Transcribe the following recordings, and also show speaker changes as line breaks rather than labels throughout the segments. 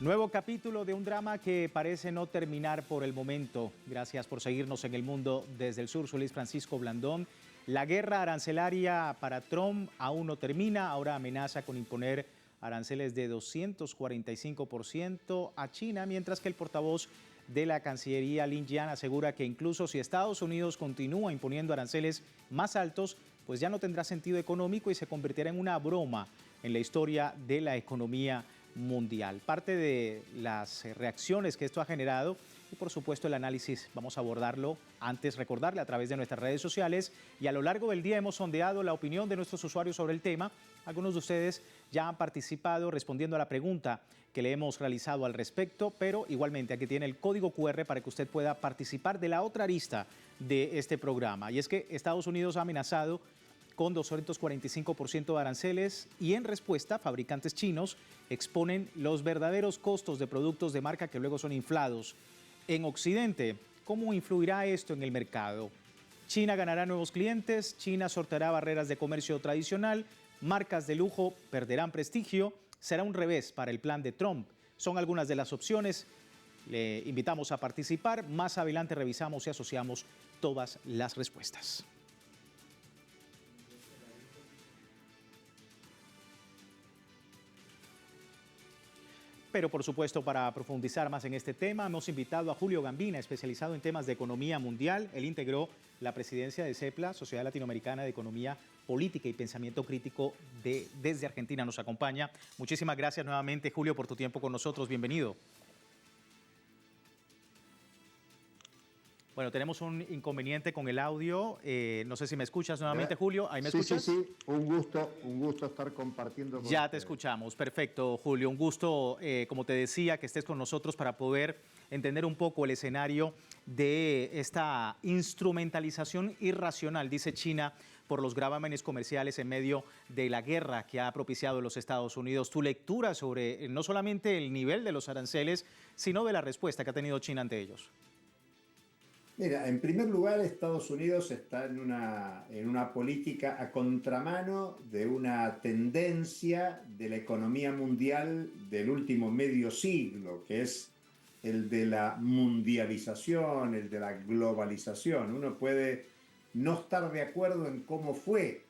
Nuevo capítulo de un drama que parece no terminar por el momento. Gracias por seguirnos en El Mundo desde el sur. Soy Luis Francisco Blandón. La guerra arancelaria para Trump aún no termina. Ahora amenaza con imponer aranceles de 245% a China, mientras que el portavoz de la Cancillería, Lin Jian, asegura que incluso si Estados Unidos continúa imponiendo aranceles más altos, pues ya no tendrá sentido económico y se convertirá en una broma en la historia de la economía mundial. Parte de las reacciones que esto ha generado y por supuesto el análisis vamos a abordarlo. Antes recordarle a través de nuestras redes sociales y a lo largo del día hemos sondeado la opinión de nuestros usuarios sobre el tema. Algunos de ustedes ya han participado respondiendo a la pregunta que le hemos realizado al respecto, pero igualmente aquí tiene el código QR para que usted pueda participar de la otra arista de este programa. Y es que Estados Unidos ha amenazado con 245% de aranceles y en respuesta fabricantes chinos exponen los verdaderos costos de productos de marca que luego son inflados. En Occidente, ¿cómo influirá esto en el mercado? China ganará nuevos clientes, China sorteará barreras de comercio tradicional, marcas de lujo perderán prestigio, será un revés para el plan de Trump. Son algunas de las opciones. Le invitamos a participar. Más adelante revisamos y asociamos todas las respuestas. Pero por supuesto, para profundizar más en este tema, hemos invitado a Julio Gambina, especializado en temas de economía mundial. Él integró la presidencia de CEPLA, Sociedad Latinoamericana de Economía Política y Pensamiento Crítico, desde Argentina. Nos acompaña. Muchísimas gracias nuevamente, Julio, por tu tiempo con nosotros. Bienvenido. Bueno, tenemos un inconveniente con el audio. No sé si me escuchas nuevamente, Julio. ¿Ahí me escuchas?
Sí. Un gusto estar compartiendo con
Ya te
ustedes.
escuchamos. Perfecto, Julio. Un gusto, como te decía, que estés con nosotros para poder entender un poco el escenario de esta instrumentalización irracional, dice China, por los gravámenes comerciales en medio de la guerra que ha propiciado los Estados Unidos. Tu lectura sobre no solamente el nivel de los aranceles, sino de la respuesta que ha tenido China ante ellos.
Mira, en primer lugar, Estados Unidos está en una política a contramano de una tendencia de la economía mundial del último medio siglo, que es el de la mundialización, el de la globalización. Uno puede no estar de acuerdo en cómo fue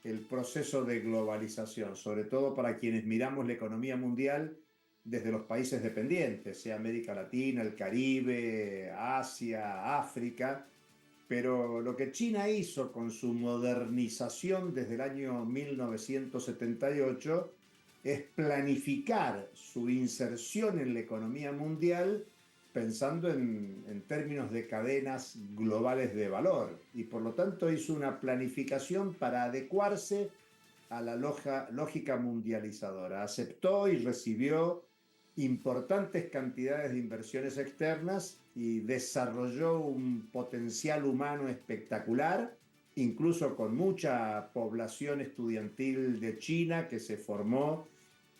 el proceso de globalización, sobre todo para quienes miramos la economía mundial desde los países dependientes, sea América Latina, el Caribe, Asia, África. Pero lo que China hizo con su modernización desde el año 1978 es planificar su inserción en la economía mundial pensando en términos de cadenas globales de valor, y por lo tanto hizo una planificación para adecuarse a la lógica mundializadora. Aceptó y recibió importantes cantidades de inversiones externas y desarrolló un potencial humano espectacular, incluso con mucha población estudiantil de China que se formó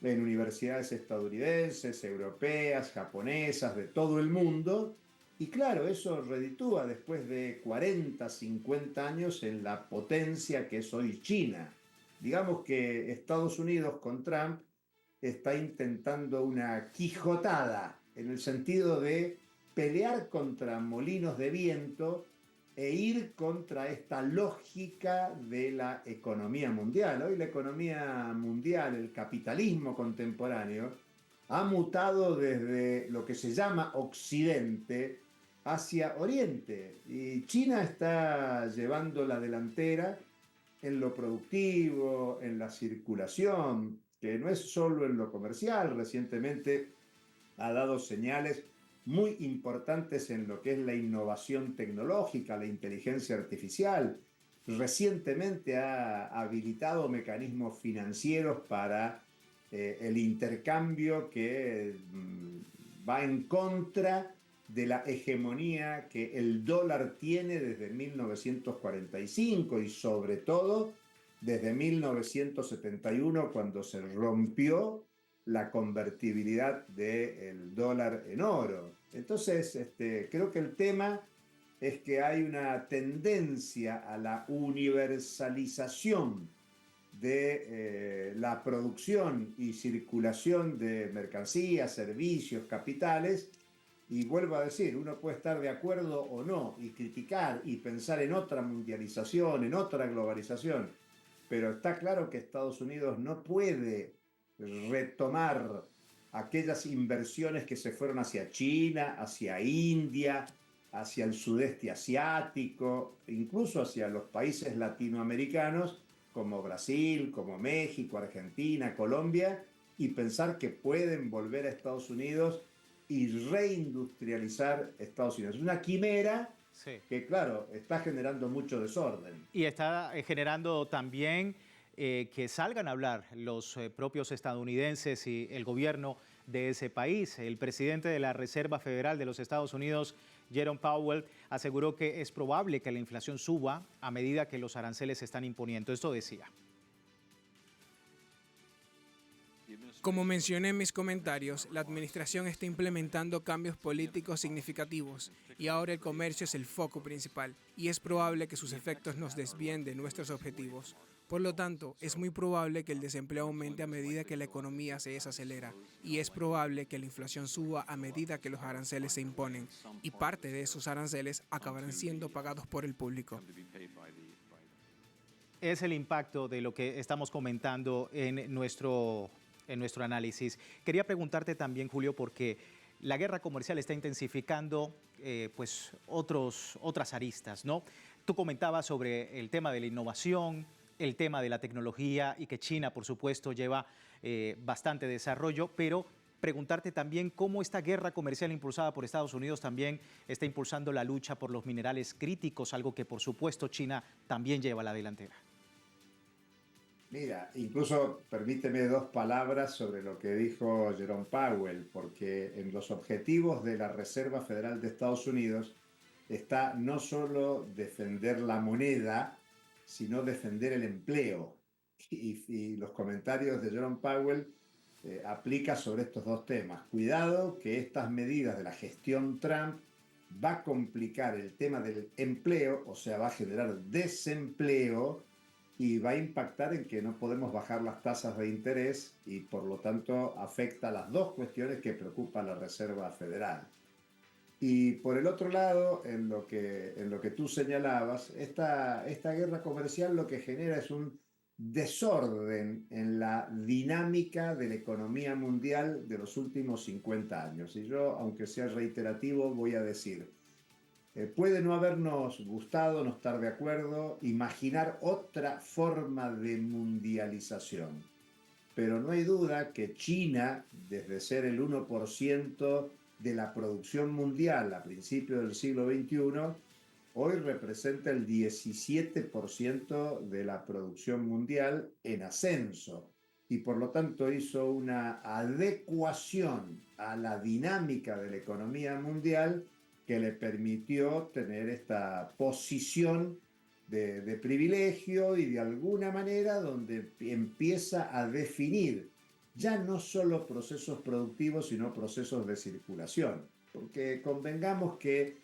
en universidades estadounidenses, europeas, japonesas, de todo el mundo. Y claro, eso reditúa después de 40, 50 años en la potencia que es hoy China. Digamos que Estados Unidos con Trump está intentando una quijotada en el sentido de pelear contra molinos de viento e ir contra esta lógica de la economía mundial. Hoy la economía mundial, el capitalismo contemporáneo, ha mutado desde lo que se llama Occidente hacia Oriente, y China está llevando la delantera en lo productivo, en la circulación, que no es solo en lo comercial. Recientemente ha dado señales muy importantes en lo que es la innovación tecnológica, la inteligencia artificial. Recientemente ha habilitado mecanismos financieros para el intercambio que va en contra de la hegemonía que el dólar tiene desde 1945 y sobre todo desde 1971, cuando se rompió la convertibilidad del dólar en oro. Entonces, creo que el tema es que hay una tendencia a la universalización de la producción y circulación de mercancías, servicios, capitales. Y vuelvo a decir, uno puede estar de acuerdo o no y criticar y pensar en otra mundialización, en otra globalización, pero está claro que Estados Unidos no puede retomar aquellas inversiones que se fueron hacia China, hacia India, hacia el sudeste asiático, incluso hacia los países latinoamericanos como Brasil, como México, Argentina, Colombia, y pensar que pueden volver a Estados Unidos y reindustrializar Estados Unidos. Es una quimera
Sí.
que, claro, está generando mucho desorden.
Y está generando también que salgan a hablar los propios estadounidenses y el gobierno de ese país. El presidente de la Reserva Federal de los Estados Unidos, Jerome Powell, aseguró que es probable que la inflación suba a medida que los aranceles se están imponiendo. Esto decía.
Como mencioné en mis comentarios, la administración está implementando cambios políticos significativos y ahora el comercio es el foco principal y es probable que sus efectos nos desvíen de nuestros objetivos. Por lo tanto, es muy probable que el desempleo aumente a medida que la economía se desacelera y es probable que la inflación suba a medida que los aranceles se imponen y parte de esos aranceles acabarán siendo pagados por el público.
Es el impacto de lo que estamos comentando en nuestro análisis. Quería preguntarte también, Julio, porque la guerra comercial está intensificando pues otras aristas, ¿no? Tú comentabas sobre el tema de la innovación, el tema de la tecnología y que China, por supuesto, lleva bastante desarrollo, pero preguntarte también cómo esta guerra comercial impulsada por Estados Unidos también está impulsando la lucha por los minerales críticos, algo que, por supuesto, China también lleva a la delantera.
Mira, incluso permíteme dos palabras sobre lo que dijo Jerome Powell, porque en los objetivos de la Reserva Federal de Estados Unidos está no solo defender la moneda, sino defender el empleo. Y los comentarios de Jerome Powell aplica sobre estos dos temas. Cuidado que estas medidas de la gestión Trump va a complicar el tema del empleo, o sea, va a generar desempleo y va a impactar en que no podemos bajar las tasas de interés y por lo tanto afecta las dos cuestiones que preocupa a la Reserva Federal. Y por el otro lado, en lo que tú señalabas, esta guerra comercial lo que genera es un desorden en la dinámica de la economía mundial de los últimos 50 años. Y yo, aunque sea reiterativo, voy a decir, puede no habernos gustado, no estar de acuerdo, imaginar otra forma de mundialización. Pero no hay duda que China, desde ser el 1% de la producción mundial a principios del siglo XXI, hoy representa el 17% de la producción mundial en ascenso y por lo tanto hizo una adecuación a la dinámica de la economía mundial que le permitió tener esta posición de privilegio y de alguna manera donde empieza a definir ya no solo procesos productivos, sino procesos de circulación. Porque convengamos que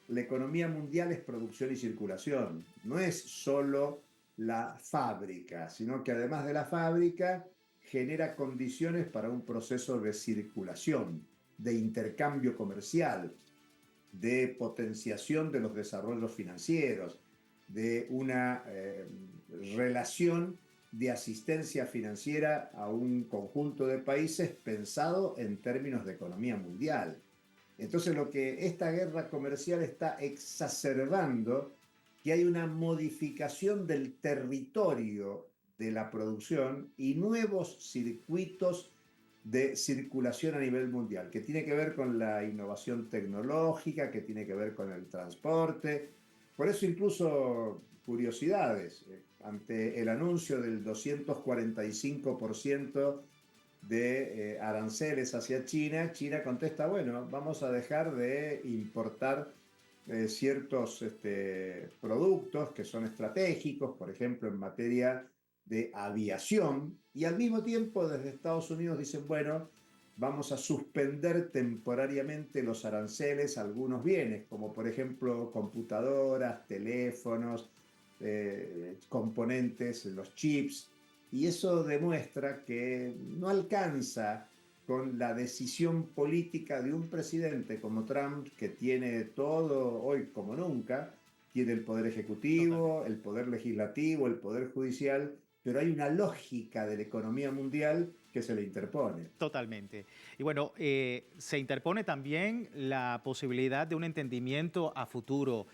la economía mundial es producción y circulación, no es solo la fábrica, sino que además de la fábrica genera condiciones para un proceso de circulación, de intercambio comercial, de potenciación de los desarrollos financieros, de una relación de asistencia financiera a un conjunto de países pensado en términos de economía mundial. Entonces lo que esta guerra comercial está exacerbando, que hay una modificación del territorio de la producción y nuevos circuitos de circulación a nivel mundial, que tiene que ver con la innovación tecnológica, que tiene que ver con el transporte. Por eso incluso curiosidades, ante el anuncio del 245% de aranceles hacia China, China contesta, bueno, vamos a dejar de importar ciertos productos que son estratégicos, por ejemplo, en materia de aviación, y al mismo tiempo desde Estados Unidos dicen, bueno, vamos a suspender temporariamente los aranceles a algunos bienes, como por ejemplo computadoras, teléfonos, componentes, los chips. Y eso demuestra que no alcanza con la decisión política de un presidente como Trump, que tiene todo hoy como nunca, tiene el poder ejecutivo, el poder legislativo, el poder judicial, pero hay una lógica de la economía mundial que se le interpone.
Totalmente. Y bueno, se interpone también la posibilidad de un entendimiento a futuro,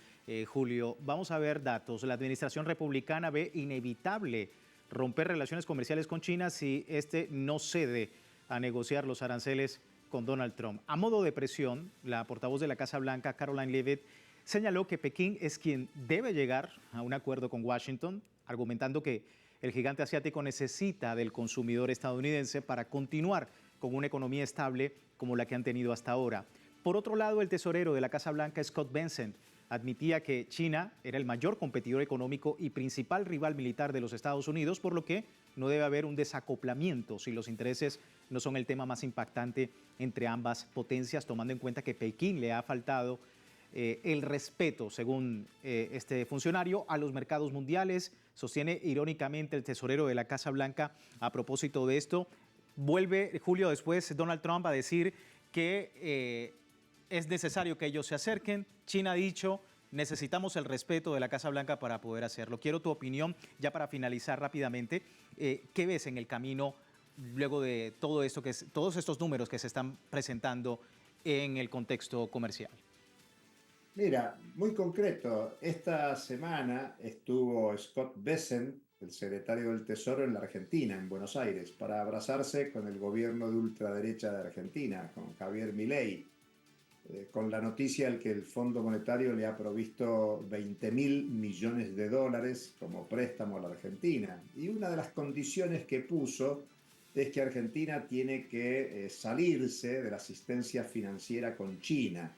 Julio. Vamos a ver datos. La administración republicana ve inevitable romper relaciones comerciales con China si este no cede a negociar los aranceles con Donald Trump. A modo de presión, la portavoz de la Casa Blanca, Caroline Leavitt, señaló que Pekín es quien debe llegar a un acuerdo con Washington, argumentando que el gigante asiático necesita del consumidor estadounidense para continuar con una economía estable como la que han tenido hasta ahora. Por otro lado, el tesorero de la Casa Blanca, Scott Bessent, admitía que China era el mayor competidor económico y principal rival militar de los Estados Unidos, por lo que no debe haber un desacoplamiento si los intereses no son el tema más impactante entre ambas potencias, tomando en cuenta que Pekín le ha faltado el respeto, según este funcionario, a los mercados mundiales. Sostiene irónicamente el tesorero de la Casa Blanca a propósito de esto. Vuelve, Julio, después Donald Trump a decir que es necesario que ellos se acerquen. China ha dicho, necesitamos el respeto de la Casa Blanca para poder hacerlo. Quiero tu opinión, ya para finalizar rápidamente. ¿Qué ves en el camino luego de todo esto, todos estos números que se están presentando en el contexto comercial?
Mira, muy concreto, esta semana estuvo Scott Bessent, el secretario del Tesoro, en la Argentina, en Buenos Aires, para abrazarse con el gobierno de ultraderecha de Argentina, con Javier Milei, con la noticia de que el Fondo Monetario le ha provisto 20.000 millones de dólares como préstamo a la Argentina. Y una de las condiciones que puso es que Argentina tiene que salirse de la asistencia financiera con China.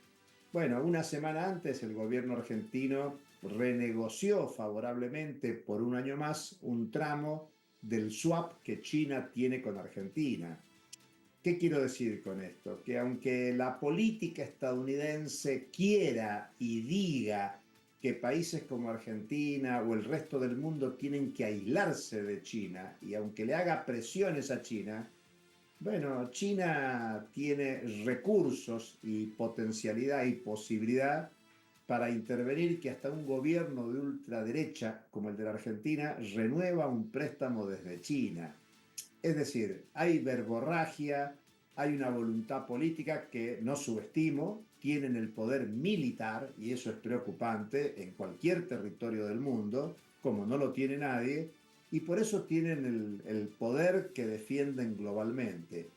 Bueno, una semana antes el gobierno argentino renegoció favorablemente por un año más un tramo del swap que China tiene con Argentina. ¿Qué quiero decir con esto? Que aunque la política estadounidense quiera y diga que países como Argentina o el resto del mundo tienen que aislarse de China, y aunque le haga presiones a China, bueno, China tiene recursos y potencialidad y posibilidad para intervenir, que hasta un gobierno de ultraderecha como el de la Argentina renueva un préstamo desde China. Es decir, hay verborragia, hay una voluntad política que no subestimo, tienen el poder militar, y eso es preocupante en cualquier territorio del mundo, como no lo tiene nadie, y por eso tienen el poder que defienden globalmente.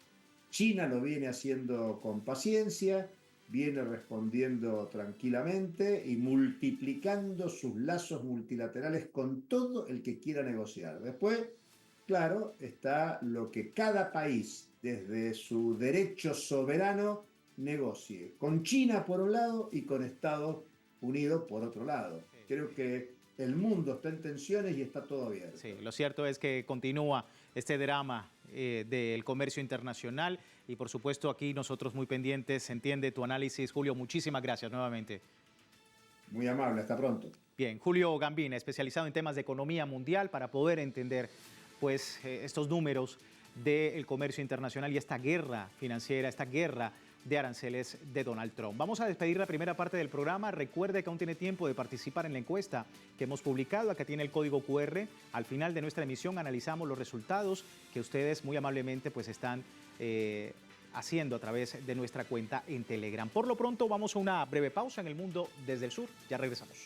China lo viene haciendo con paciencia, viene respondiendo tranquilamente y multiplicando sus lazos multilaterales con todo el que quiera negociar. Después, claro, está lo que cada país, desde su derecho soberano, negocie. Con China por un lado y con Estados Unidos por otro lado. Creo que el mundo está en tensiones y está todo abierto.
Sí, lo cierto es que continúa este drama del comercio internacional y por supuesto aquí nosotros muy pendientes. Se entiende tu análisis, Julio. Muchísimas gracias nuevamente.
Muy amable, hasta pronto.
Bien, Julio Gambin, especializado en temas de economía mundial para poder entender pues, estos números del comercio internacional y esta guerra financiera, esta guerra de aranceles de Donald Trump. Vamos a despedir la primera parte del programa. Recuerde que aún tiene tiempo de participar en la encuesta que hemos publicado. Acá tiene el código QR. Al final de nuestra emisión analizamos los resultados que ustedes muy amablemente pues están haciendo a través de nuestra cuenta en Telegram. Por lo pronto vamos a una breve pausa en el mundo desde el sur. Ya regresamos.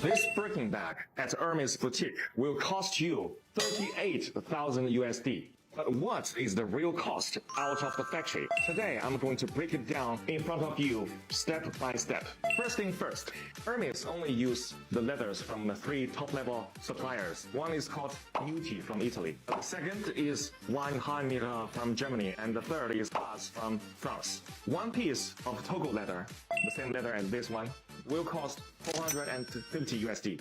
This Birkin bag at Hermes Boutique will cost you 38,000 USD. But what is the real cost out of the factory? Today, I'm going to break it down in front of you, step by step. First thing first, Hermes only use the leathers from the 3 top-level suppliers. One is called Nuti from Italy. The second is Weinheim from Germany, and the third is Haas from France. One piece of Togo leather, the same leather as this one, will cost 450 USD.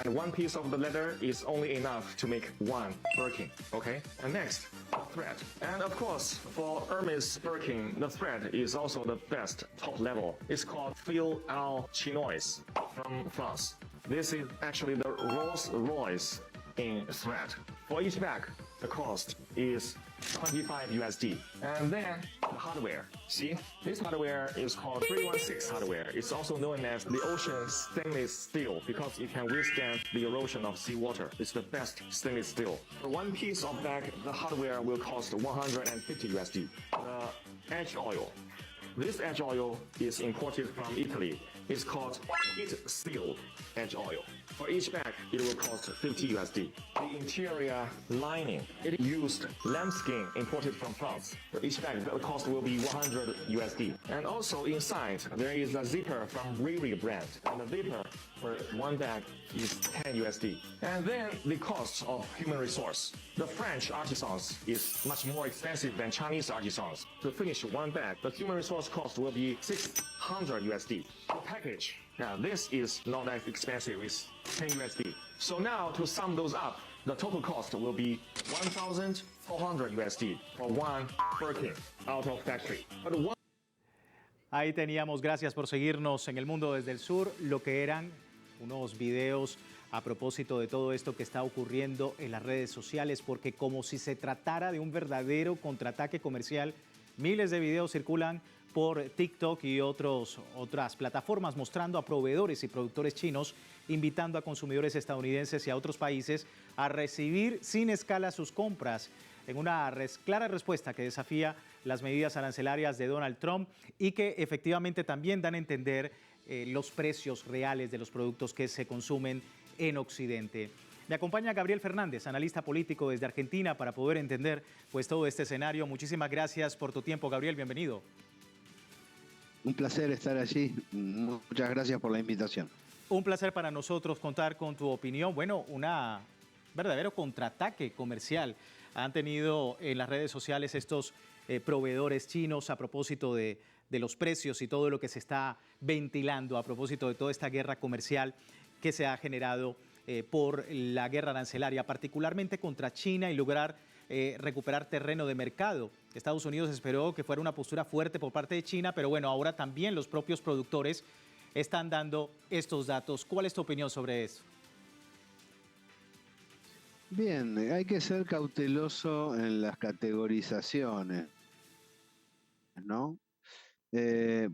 And one piece of the leather is only enough to make one Birkin, okay? And next, thread. And of course, for Hermes Birkin, the thread is also the best top level. It's called Fil Al Chinois from France. This is actually the Rolls Royce in thread. For each bag, the cost is 25 USD. And then the hardware. See, this hardware is called 316 hardware. It's also known as the ocean stainless steel because it can withstand the erosion of seawater. It's the best stainless steel. For one piece of bag, the hardware will cost 150 USD. The edge oil. This edge oil is imported from Italy. It's called heat steel edge oil. For each bag, it will cost 50 USD. The interior lining, it used lambskin imported from France. For each bag, the cost will be 100 USD. And also inside, there is a zipper from Riri brand. And the zipper for one bag is 10 USD. And then the cost of human resource. The French artisans is much more expensive than Chinese artisans. To finish one bag, the human resource cost will be 600 USD. The package, now this is not as expensive, it's 10 USD. So now to sum those up, the total cost will be 1,400 USD for one Birkin out of factory. But one
Ahí teníamos, gracias por seguirnos en El Mundo desde el Sur, lo que eran unos videos a propósito de todo esto que está ocurriendo en las redes sociales, porque como si se tratara de un verdadero contraataque comercial, miles de videos circulan por TikTok y otras plataformas mostrando a proveedores y productores chinos, invitando a consumidores estadounidenses y a otros países a recibir sin escala sus compras, en una clara respuesta que desafía las medidas arancelarias de Donald Trump y que efectivamente también dan a entender los precios reales de los productos que se consumen en Occidente. Me acompaña Gabriel Fernández, analista político desde Argentina, para poder entender pues todo este escenario. Muchísimas gracias por tu tiempo, Gabriel, bienvenido.
Un placer estar allí. Muchas gracias por la invitación.
Un placer para nosotros contar con tu opinión. Bueno, un verdadero contraataque comercial han tenido en las redes sociales estos proveedores chinos a propósito de los precios y todo lo que se está ventilando a propósito de toda esta guerra comercial que se ha generado por la guerra arancelaria, particularmente contra China, y lograr recuperar terreno de mercado. Estados Unidos esperó que fuera una postura fuerte por parte de China, pero bueno, ahora también los propios productores están dando estos datos. ¿Cuál es tu opinión sobre eso?
Bien, hay que ser cauteloso en las categorizaciones, ¿no?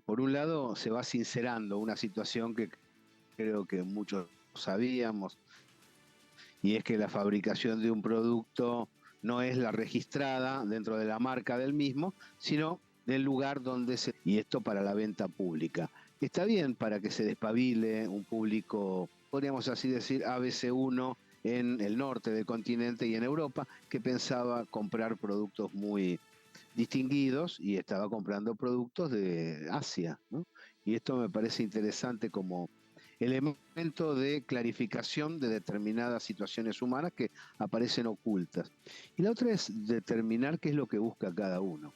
Por un lado, se va sincerando una situación que creo que muchos sabíamos, y es que la fabricación de un producto no es la registrada dentro de la marca del mismo, sino del lugar donde se... Y esto para la venta pública. Está bien para que se despabile un público, podríamos así decir, ABC1 en el norte del continente y en Europa, que pensaba comprar productos muy distinguidos y estaba comprando productos de Asia, ¿no? Y esto me parece interesante como elemento de clarificación de determinadas situaciones humanas que aparecen ocultas. Y la otra es determinar qué es lo que busca cada uno.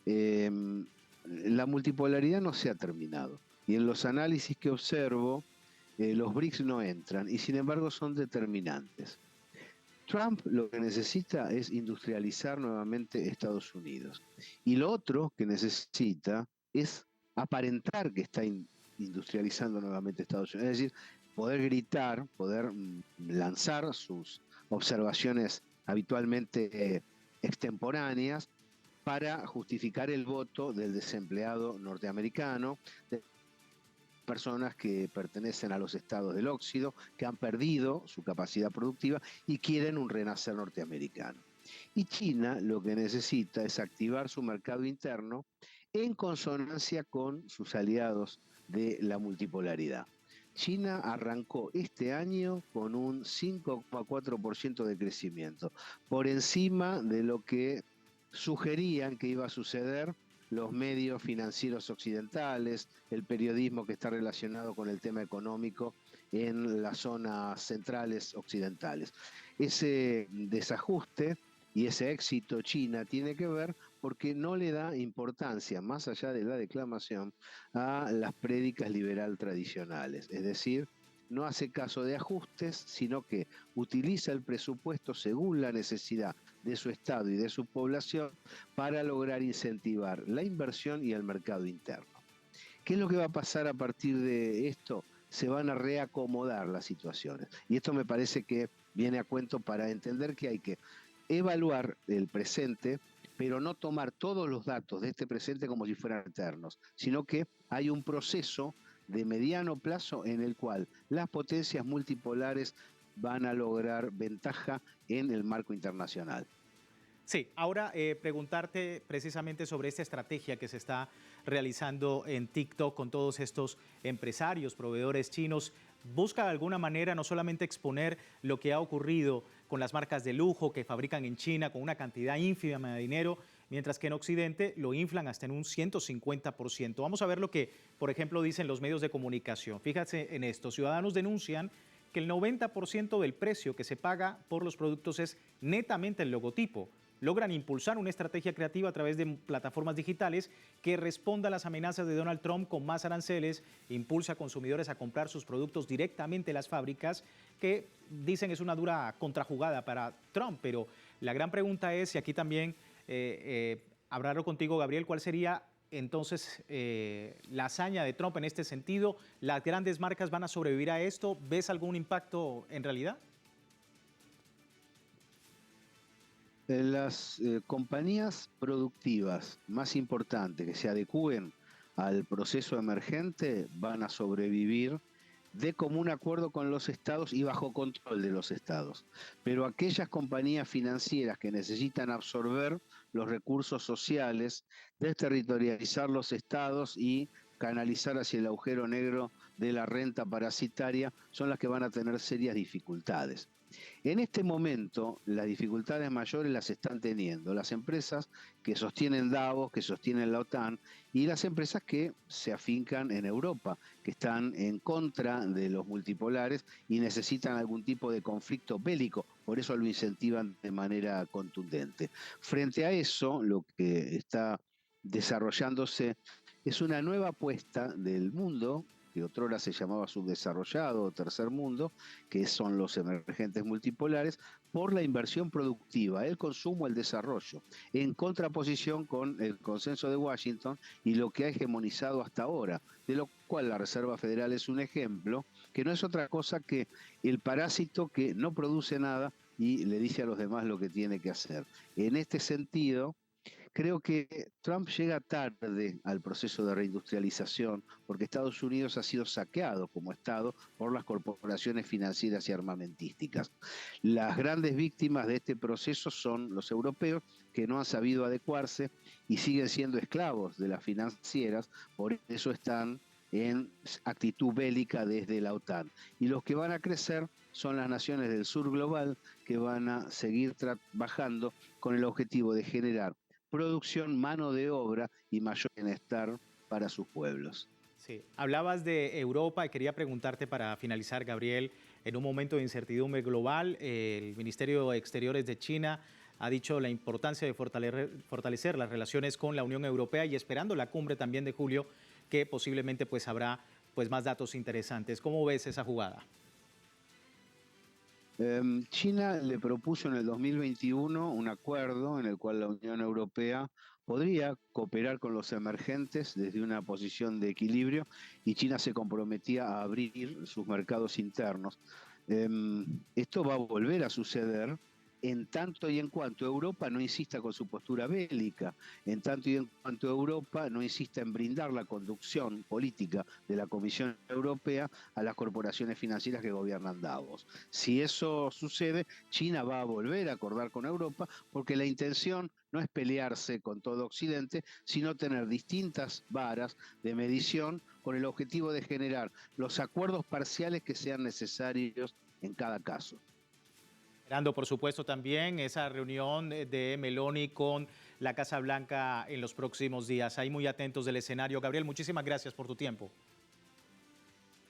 La multipolaridad no se ha terminado. Y en los análisis que observo, los BRICS no entran y sin embargo son determinantes. Trump lo que necesita es industrializar nuevamente Estados Unidos. Y lo otro que necesita es aparentar que está industrializando nuevamente Estados Unidos. Es decir, poder gritar, poder lanzar sus observaciones habitualmente extemporáneas para justificar el voto del desempleado norteamericano, de personas que pertenecen a los estados del óxido, que han perdido su capacidad productiva y quieren un renacer norteamericano. Y China lo que necesita es activar su mercado interno en consonancia con sus aliados de la multipolaridad. China arrancó este año con un 5,4% de crecimiento, por encima de lo que sugerían que iba a suceder los medios financieros occidentales, el periodismo que está relacionado con el tema económico en las zonas centrales occidentales. Ese desajuste y ese éxito China tiene que ver porque no le da importancia, más allá de la declamación, a las prédicas liberal tradicionales. Es decir, no hace caso de ajustes, sino que utiliza el presupuesto según la necesidad de su Estado y de su población para lograr incentivar la inversión y el mercado interno. ¿Qué es lo que va a pasar a partir de esto? Se van a reacomodar las situaciones. Y esto me parece que viene a cuento para entender que hay que evaluar el presente, pero no tomar todos los datos de este presente como si fueran eternos, sino que hay un proceso de mediano plazo en el cual las potencias multipolares van a lograr ventaja en el marco internacional.
Sí, ahora preguntarte precisamente sobre esta estrategia que se está realizando en TikTok con todos estos empresarios, proveedores chinos. ¿Busca de alguna manera no solamente exponer lo que ha ocurrido con las marcas de lujo que fabrican en China con una cantidad ínfima de dinero, mientras que en Occidente lo inflan hasta en un 150%? Vamos a ver lo que, por ejemplo, dicen los medios de comunicación. Fíjate en esto, ciudadanos denuncian que el 90% del precio que se paga por los productos es netamente el logotipo. Logran impulsar una estrategia creativa a través de plataformas digitales que responda a las amenazas de Donald Trump con más aranceles, impulsa a consumidores a comprar sus productos directamente en las fábricas, que dicen es una dura contrajugada para Trump. Pero la gran pregunta es, y aquí también hablarlo contigo, Gabriel, ¿cuál sería entonces la hazaña de Trump en este sentido? ¿Las grandes marcas van a sobrevivir a esto? ¿Ves algún impacto en realidad?
Las compañías productivas más importantes que se adecúen al proceso emergente van a sobrevivir de común acuerdo con los estados y bajo control de los estados. Pero aquellas compañías financieras que necesitan absorber los recursos sociales, desterritorializar los estados y canalizar hacia el agujero negro de la renta parasitaria, son las que van a tener serias dificultades. En este momento, las dificultades mayores las están teniendo las empresas que sostienen Davos, que sostienen la OTAN, y las empresas que se afincan en Europa, que están en contra de los multipolares y necesitan algún tipo de conflicto bélico, por eso lo incentivan de manera contundente. Frente a eso, lo que está desarrollándose es una nueva apuesta del mundo, que otrora se llamaba subdesarrollado o tercer mundo, que son los emergentes multipolares, por la inversión productiva, el consumo, el desarrollo, en contraposición con el consenso de Washington y lo que ha hegemonizado hasta ahora, de lo cual la Reserva Federal es un ejemplo, que no es otra cosa que el parásito que no produce nada y le dice a los demás lo que tiene que hacer. En este sentido, creo que Trump llega tarde al proceso de reindustrialización porque Estados Unidos ha sido saqueado como Estado por las corporaciones financieras y armamentísticas. Las grandes víctimas de este proceso son los europeos, que no han sabido adecuarse y siguen siendo esclavos de las financieras, por eso están en actitud bélica desde la OTAN. Y los que van a crecer son las naciones del sur global, que van a seguir trabajando con el objetivo de generar producción, mano de obra y mayor bienestar para sus pueblos.
Sí, hablabas de Europa y quería preguntarte para finalizar, Gabriel, en un momento de incertidumbre global, el Ministerio de Exteriores de China ha dicho la importancia de fortalecer las relaciones con la Unión Europea y esperando la cumbre también de julio, que posiblemente pues habrá pues más datos interesantes. ¿Cómo ves esa jugada?
China le propuso en el 2021 un acuerdo en el cual la Unión Europea podría cooperar con los emergentes desde una posición de equilibrio y China se comprometía a abrir sus mercados internos. Esto va a volver a suceder en tanto y en cuanto Europa no insista con su postura bélica, en tanto y en cuanto Europa no insista en brindar la conducción política de la Comisión Europea a las corporaciones financieras que gobiernan Davos. Si eso sucede, China va a volver a acordar con Europa porque la intención no es pelearse con todo Occidente, sino tener distintas varas de medición con el objetivo de generar los acuerdos parciales que sean necesarios en cada caso.
Esperando, por supuesto, también esa reunión de Meloni con la Casa Blanca en los próximos días. Ahí muy atentos del escenario. Gabriel, muchísimas gracias por tu tiempo.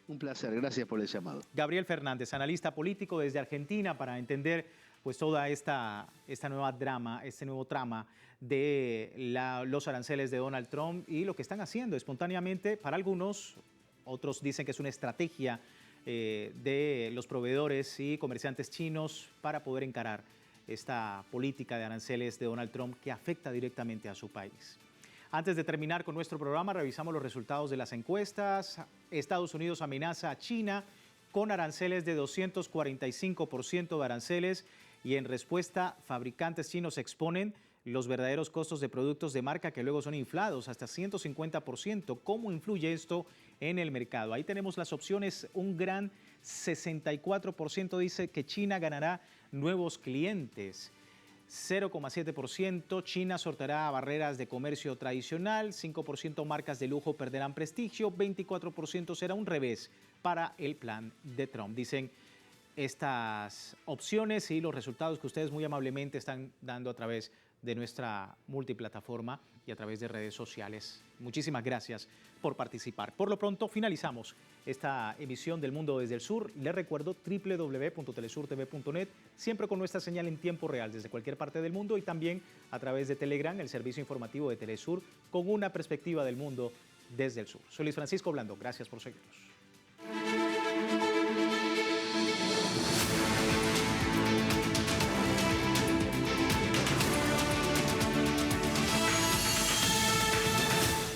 Un placer, gracias por el llamado.
Gabriel Fernández, analista político desde Argentina, para entender pues toda esta nueva drama, este nuevo trama de los aranceles de Donald Trump y lo que están haciendo espontáneamente para algunos. Otros dicen que es una estrategia de los proveedores y comerciantes chinos para poder encarar esta política de aranceles de Donald Trump que afecta directamente a su país. Antes de terminar con nuestro programa, revisamos los resultados de las encuestas. Estados Unidos amenaza a China con aranceles de 245% de aranceles y en respuesta, fabricantes chinos exponen los verdaderos costos de productos de marca que luego son inflados hasta 150%. ¿Cómo influye esto en el mercado? Ahí tenemos las opciones. Un gran 64% dice que China ganará nuevos clientes. 0,7% China sorteará barreras de comercio tradicional, 5% marcas de lujo perderán prestigio, 24% será un revés para el plan de Trump. Dicen estas opciones y los resultados que ustedes muy amablemente están dando a través de nuestra multiplataforma y a través de redes sociales. Muchísimas gracias por participar. Por lo pronto finalizamos esta emisión del Mundo desde el Sur. Les recuerdo www.telesurtv.net, siempre con nuestra señal en tiempo real desde cualquier parte del mundo y también a través de Telegram, el servicio informativo de Telesur, con una perspectiva del mundo desde el sur. Soy Luis Francisco Blando, gracias por seguirnos.